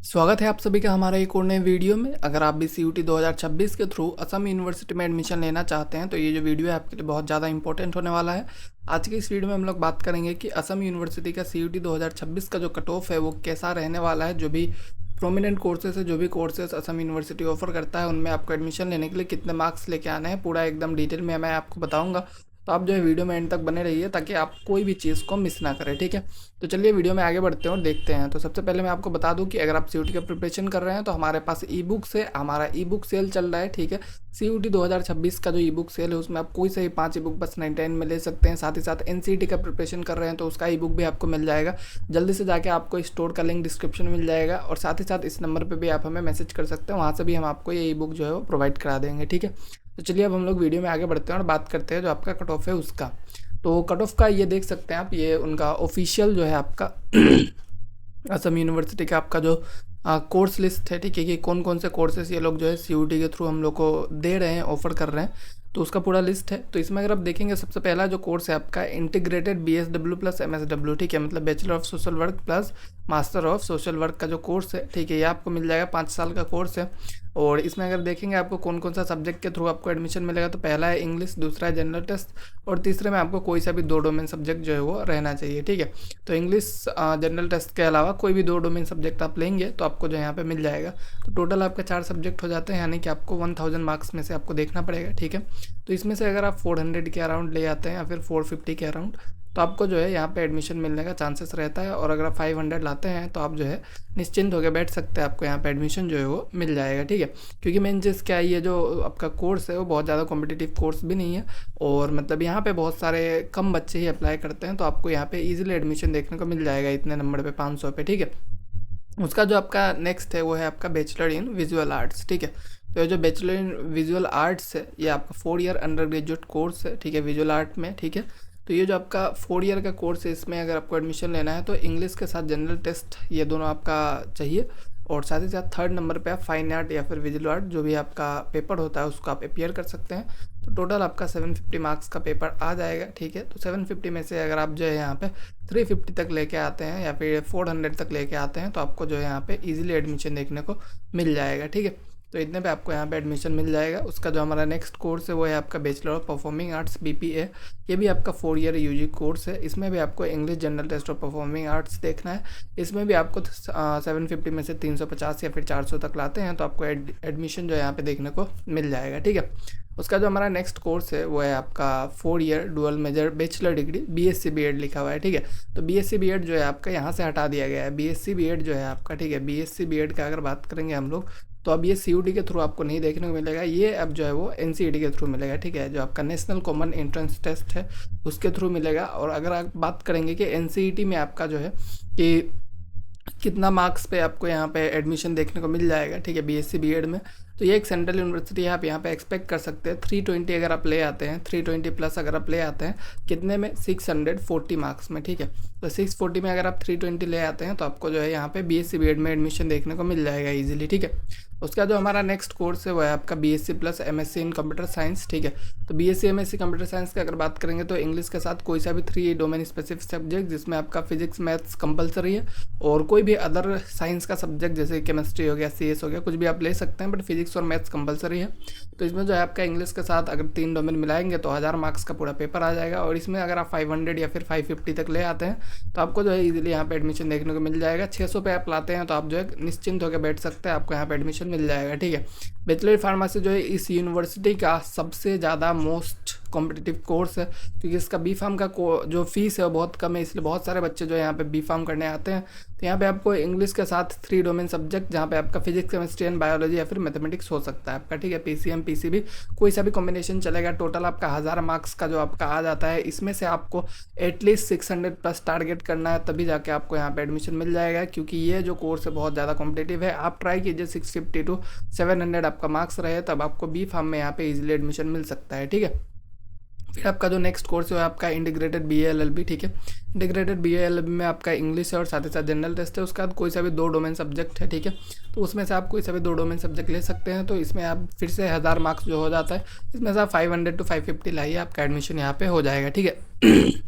स्वागत है आप सभी का हमारे एक और नए वीडियो में। अगर आप भी CUET 2026 के थ्रू असम यूनिवर्सिटी में एडमिशन लेना चाहते हैं तो ये जो वीडियो है आपके लिए बहुत ज़्यादा इंपॉर्टेंट होने वाला है। आज की इस वीडियो में हम लोग बात करेंगे कि असम यूनिवर्सिटी का CUET 2026 का जो कट ऑफ है वो कैसा रहने वाला है। जो भी प्रोमिनेंट कोर्सेज है, जो भी कोर्सेज असम यूनिवर्सिटी ऑफर करता है, उनमें आपको एडमिशन लेने के लिए कितने मार्क्स लेके आने हैं, पूरा एकदम डिटेल में मैं आपको बताऊँगा। तो आप जो है वीडियो में एंड तक बने रहिए ताकि आप कोई भी चीज़ को मिस ना करें, ठीक है। तो चलिए वीडियो में आगे बढ़ते हैं और देखते हैं। तो सबसे पहले मैं आपको बता दूं कि अगर आप CUET का प्रिपरेशन कर रहे हैं तो हमारे पास ई बुक्स है, हमारा ई बुक सेल चल रहा है, ठीक है। CUET 2026 का जो ई बुक सेल है उसमें आप कोई सही 5 ई बुक बस 99 में ले सकते हैं। साथ ही साथ NCET का प्रिपरेशन कर रहे हैं तो उसका ई बुक भी आपको मिल जाएगा। जल्दी से जाके आपको स्टोर का लिंक डिस्क्रिप्शन में मिल जाएगा और साथ ही साथ इस नंबर पर भी आप हमें मैसेज कर सकते हैं, वहाँ से भी हम आपको ये ई बुक जो है वो प्रोवाइड करा देंगे, ठीक है। तो चलिए अब हम लोग वीडियो में आगे बढ़ते हैं और बात करते हैं जो आपका कट ऑफ है उसका। तो कट ऑफ का ये देख सकते हैं आप, ये उनका ऑफिशियल जो है आपका असम यूनिवर्सिटी का आपका जो कोर्स लिस्ट है, ठीक है, कि कौन कौन से कोर्सेस ये लोग जो है CUET के थ्रू हम लोग को दे रहे हैं, ऑफर कर रहे हैं। तो उसका पूरा लिस्ट है। तो इसमें अगर आप देखेंगे सबसे पहला जो कोर्स है आपका इंटीग्रेटेड BSW प्लस MSW, ठीक है, मतलब bachelor of social work plus master of social work का जो कोर्स है, ठीक है, ये आपको मिल जाएगा। 5 साल का कोर्स है। और इसमें अगर देखेंगे आपको कौन कौन सा सब्जेक्ट के थ्रू आपको एडमिशन मिलेगा, तो पहला है इंग्लिश, दूसरा है जनरल टेस्ट और तीसरे में आपको कोई सा भी 2 डोमेन सब्जेक्ट जो है वो रहना चाहिए, ठीक है। तो इंग्लिश जनरल टेस्ट के अलावा कोई भी 2 डोमेन सब्जेक्ट आप लेंगे तो आपको जो यहाँ पे मिल जाएगा। तो टोटल आपका 4 सब्जेक्ट हो जाते हैं, यानी कि आपको 1000 मार्क्स में से आपको देखना पड़ेगा, ठीक है। तो इसमें से अगर आप 400 के अराउंड ले आते हैं या फिर 450 के अराउंड, तो आपको जो है यहाँ पे एडमिशन मिलने का चांसेस रहता है। और अगर आप 500 लाते हैं तो आप जो है निश्चिंत होकर बैठ सकते हैं, आपको यहाँ पे एडमिशन जो है वो मिल जाएगा, ठीक है। क्योंकि मेन चीज़ क्या है, ये जो आपका कोर्स है वो बहुत ज़्यादा कॉम्पिटिटिव कोर्स भी नहीं है और मतलब यहाँ पे बहुत सारे कम बच्चे ही अप्लाई करते हैं, तो आपको यहाँ पे ईजिली एडमिशन देखने को मिल जाएगा इतने नंबर पे, 500 पे, ठीक है। उसका जो आपका नेक्स्ट है वो है आपका बैचलर इन विजुअल आर्ट्स, ठीक है। तो ये जो बैचलर इन विजुअल आर्ट्स है ये आपका 4 ईयर अंडर ग्रेजुएट कोर्स है, ठीक है, विजुअल आर्ट में, ठीक है। तो ये जो आपका 4 ईयर का कोर्स है इसमें अगर आपको एडमिशन लेना है तो इंग्लिश के साथ जनरल टेस्ट ये दोनों आपका चाहिए। और साथ ही साथ 3rd नंबर पे आप फाइन आर्ट या फिर विजुअल आर्ट जो भी आपका पेपर होता है उसको आप अपियर कर सकते हैं। तो टोटल आपका 750 मार्क्स का पेपर आ जाएगा, ठीक है। तो 750 में से अगर आप जो है यहाँ पे 350 तक लेके आते हैं या फिर 400 तक लेके आते हैं तो आपको जो है यहाँ पे इजीली एडमिशन देखने को मिल जाएगा, ठीक है। तो इतने पे आपको यहाँ पे एडमिशन मिल जाएगा। उसका जो हमारा नेक्स्ट कोर्स है वो है आपका bachelor of performing arts BPA। ये भी आपका 4 ईयर UG कोर्स है। इसमें भी आपको English general test of performing arts देखना है। इसमें भी आपको 750 में से 350 या फिर 400 तक लाते हैं तो आपको एडमिशन जो है यहाँ पे देखने को मिल जाएगा, ठीक है। उसका जो हमारा नेक्स्ट कोर्स है वो है आपका 4 year dual major bachelor degree BSc BEd लिखा हुआ है, ठीक है। तो BSc BEd जो है आपका यहाँ से हटा दिया गया है। BSc BEd जो है आपका, ठीक है, BSc BEd का अगर बात करेंगे हम लोग तो अब ये CUET के थ्रू आपको नहीं देखने को मिलेगा, ये अब जो है वो NCET के थ्रू मिलेगा, ठीक है। जो आपका नेशनल कॉमन एंट्रेंस टेस्ट है उसके थ्रू मिलेगा। और अगर आप बात करेंगे कि NCET में आपका जो है कि कितना मार्क्स पे आपको यहाँ पे एडमिशन देखने को मिल जाएगा, ठीक है, BSc BEd में, तो ये एक सेंट्रल यूनिवर्सिटी है। आप यहाँ पे एक्सपेक्ट कर सकते हैं 320 अगर आप ले आते हैं, 320 प्लस अगर आप ले आते हैं, कितने में, 640 मार्क्स में, ठीक है। तो 640 में अगर आप 320 ले आते हैं तो आपको जो है यहाँ पे BSc BEd में एडमिशन देखने को मिल जाएगा ईजिली, ठीक है। उसका जो हमारा नेक्स्ट कोर्स है वो है आपका BSc प्लस MSc इन कंप्यूटर साइंस, ठीक है। तो BSc MSc कंप्यूटर साइंस की अगर बात करेंगे तो इंग्लिश के साथ कोई सा भी 3 डोमेन स्पेसिफिक सब्जेक्ट जिसमें आपका फिजिक्स मैथ्स कंपलसरी है और कोई भी अदर साइंस का सब्जेक्ट जैसे केमिस्ट्री हो गया, CS हो गया, कुछ भी आप ले सकते हैं, बट फिजिक्स और मैथ्स कंपलसरी है। तो इसमें जो है आपका इंग्लिश के साथ अगर 3 डोमेन मिलाएंगे तो 1000 मार्क्स का पूरा पेपर आ जाएगा। और इसमें अगर आप 500 या फिर 550 तक ले आते हैं तो आपको जो है इजीली यहाँ पे एडमिशन देखने को मिल जाएगा। 600 पे आप लाते हैं तो आप जो है निश्चिंत होकर बैठ सकते हैं, आपको यहाँ पे एडमिशन मिल जाएगा, ठीक है। बैचलर फार्मेसी जो है इस यूनिवर्सिटी का सबसे ज़्यादा मोस्ट कॉम्पिटिटिव कोर्स है, क्योंकि इसका B.Pharm का जो फीस है वो बहुत कम है, इसलिए बहुत सारे बच्चे जो है यहाँ पे B.Pharm करने आते हैं। तो यहाँ पे आपको इंग्लिश के साथ 3 डोमेन सब्जेक्ट जहाँ पे आपका फिजिक्स केमिस्ट्री एंड बायोलॉजी या फिर मैथमेटिक्स हो सकता है आपका, ठीक है, PCM PCB कोई सा भी कॉम्बिनेशन चलेगा। टोटल आपका 1000 मार्क्स का जो आपका आ जाता है, इसमें से आपको एटलीस्ट 600 प्लस टारगेट करना है, तभी जाके आपको यहाँ पे एडमिशन मिल जाएगा। क्योंकि ये जो कोर्स है बहुत ज़्यादा कॉम्पिटिटिव है। आप ट्राई कीजिए 650 to 700 आपका मार्क्स रहे, तब आपको B.Pharm में यहाँ पे इजीली एडमिशन मिल सकता है, ठीक है। फिर आपका जो नेक्स्ट कोर्स है आपका इंटीग्रेटेड BA LLB, ठीक है। इंटीग्रेटेड BA LLB में आपका इंग्लिश है और साथ ही साथ जनरल टेस्ट है। उसके बाद कोई सा भी 2 डोमेन सब्जेक्ट है, ठीक है। तो उसमें से आप कोई सा भी 2 डोमेन सब्जेक्ट ले सकते हैं। तो इसमें आप फिर से 1000 मार्क्स जो हो जाता है, इसमें से आप 500 to 550 लाइए, आपका एडमिशन यहाँ पे हो जाएगा, ठीक है।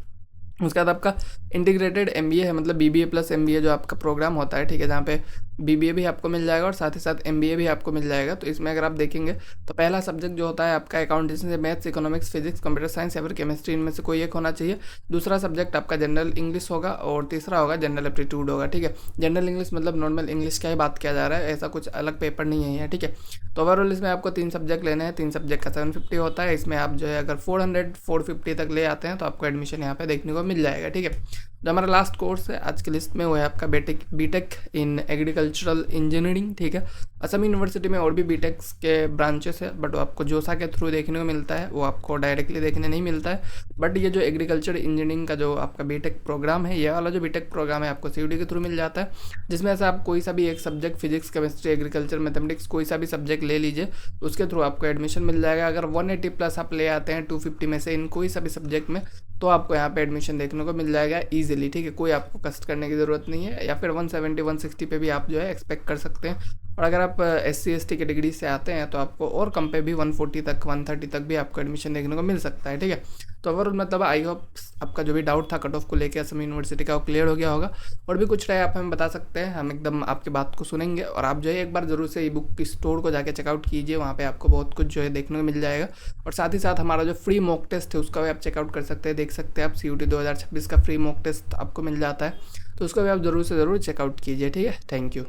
उसके बाद आपका इंटीग्रेटेड MBA है, मतलब BBA प्लस MBA जो आपका प्रोग्राम होता है, ठीक है, जहाँ पे बीबीए भी आपको मिल जाएगा और साथ ही साथ एमबीए भी आपको मिल जाएगा। तो इसमें अगर आप देखेंगे तो पहला सब्जेक्ट जो होता है आपका अकाउंटेंसी से maths, economics, physics, computer science या फिर केमिस्ट्री, इनमें से कोई एक होना चाहिए। दूसरा सब्जेक्ट आपका जनरल इंग्लिश होगा और तीसरा होगा जनरल एप्टीट्यूड होगा, ठीक है। जनरल इंग्लिश मतलब नॉर्मल इंग्लिश का ही बात किया जा रहा है, ऐसा कुछ अलग पेपर नहीं है, ठीक है। तो ओवरऑल इसमें आपको 3 सब्जेक्ट लेने हैं, 3 सब्जेक्ट का 750 होता है। इसमें आप जो है अगर 450 तक ले आते हैं तो आपको एडमिशन यहाँ पे देखने को मिल जाएगा, ठीक है। जो हमारा लास्ट कोर्स है आज की लिस्ट में वो है आपका बीटेक इन एग्रीकल्चरल इंजीनियरिंग, ठीक है। असम यूनिवर्सिटी में और भी बीटेक्स के ब्रांचेस है, बट वो आपको जोसा के थ्रू देखने को मिलता है, वो आपको डायरेक्टली देखने नहीं मिलता है। बट ये जो एग्रीकल्चर इंजीनियरिंग का जो आपका बीटेक प्रोग्राम है, ये वाला जो बीटेक प्रोग्राम है आपको सीयूटी के थ्रू मिल जाता है, जिसमें से आप कोई सा भी एक subject physics, chemistry, agriculture, mathematics कोई सा भी सब्जेक्ट ले लीजिए, उसके थ्रू आपको एडमिशन मिल जाएगा। अगर 180 प्लस आप ले आते हैं 250 में से इन कोई सा भी सब्जेक्ट में, तो आपको यहाँ पे एडमिशन देखने को मिल जाएगा ईजिली, ठीक है। कोई आपको कष्ट करने की ज़रूरत नहीं है, या फिर 170 160 पे भी आप जो है एक्सपेक्ट कर सकते हैं। और अगर आप SC ST कैटेगरी से आते हैं तो आपको और कम पे भी 140 तक 130 तक भी आपको एडमिशन देखने को मिल सकता है, ठीक है। तो ओवरऑल मतलब आई होप आपका जो भी डाउट था कट ऑफ को लेकर असम यूनिवर्सिटी का वो क्लियर हो गया होगा। और भी कुछ रहे आप हमें बता सकते हैं, हम एकदम आपकी बात को सुनेंगे। और आप जो है एक बार जरूर से ई बुक की स्टोर को जाके चेकआउट कीजिए, वहाँ पे आपको बहुत कुछ जो है देखने को मिल जाएगा। और साथ ही साथ हमारा जो फ्री मॉक टेस्ट है उसका भी आप चेकआउट कर सकते हैं, देख सकते हैं आप CUT 2026 का फ्री मॉक टेस्ट आपको मिल जाता है, तो उसको भी आप ज़रूर से ज़रूर चेकआउट कीजिए, ठीक है। Thank you.